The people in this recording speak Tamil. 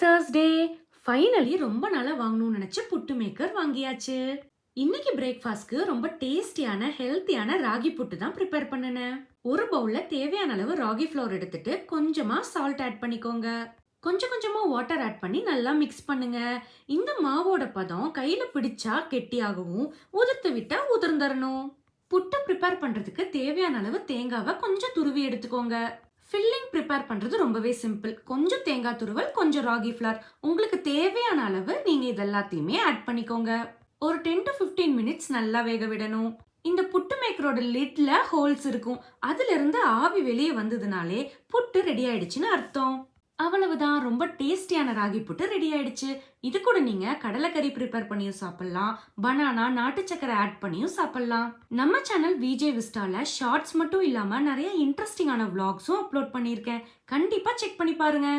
Thursday. ஃபைனலி ரொம்ப நாளா வாங்கணும்னு நினைச்ச புட்டு மேக்கர் வாங்கியாச்சு. இன்னைக்கு பிரேக்ஃபாஸ்ட்க்கு ரொம்ப டேஸ்டியான ஹெல்த்தியான ராகி புட்டு தான் ப்ரிப்பேர் பண்ணினேன். ஒரு பவுல்ல தேவையான அளவு ராகி ஃப்ளோர் எடுத்துட்டு கொஞ்சமா சால்ட் ஆட் பண்ணிக்கோங்க. கொஞ்சம் கொஞ்சமா வாட்டர் ஆட் பண்ணி நல்லா மிக்ஸ் பண்ணுங்க. இந்த மாவோட பதம் கையில பிடிச்சா கெட்டியாகவும் உதிர்த்து விட்டா உதிர்ந்தரணும். புட்டு ப்ரிப்பேர் பண்றதுக்கு தேவையான அளவு தேங்காவை கொஞ்சம் துருவி எடுத்துக்கோங்க. ஃபில்லிங் ப்ரிப்பேர் பண்றது ரொம்பவே சிம்பிள். கொஞ்சம் தேங்காய் துருவல், கொஞ்சம் ராகி ஃப்ளார், உங்களுக்கு தேவையான அளவு நீங்க இது எல்லாத்தையுமே ஆட் பண்ணிக்கோங்க. ஒரு 10 to 15 மினிட்ஸ் நல்லா வேக விடணும். இந்த புட்டு மேக்கரோட லிட்ல ஹோல்ஸ் இருக்கும். அதுல இருந்து ஆவி வெளியே வந்ததுனாலே புட்டு ரெடி ஆயிடுச்சுன்னு அர்த்தம். அவ்வளவுதான், ரொம்ப டேஸ்டியான ராகி புட்டு ரெடி ஆயிடுச்சு. இது கூட நீங்க கடலைக்கறி ப்ரிப்பேர் பண்ணியும் சாப்பிடலாம், பனானா நாட்டு சக்கரை ஆட் பண்ணியும் சாப்பிடலாம். நம்ம சேனல் விஜே விஸ்டால ஷார்ட்ஸ் மட்டும் இல்லாம நிறைய இன்ட்ரெஸ்டிங்கான vlogsம் அப்லோட் பண்ணியிருக்கேன். கண்டிப்பா செக் பண்ணி பாருங்க.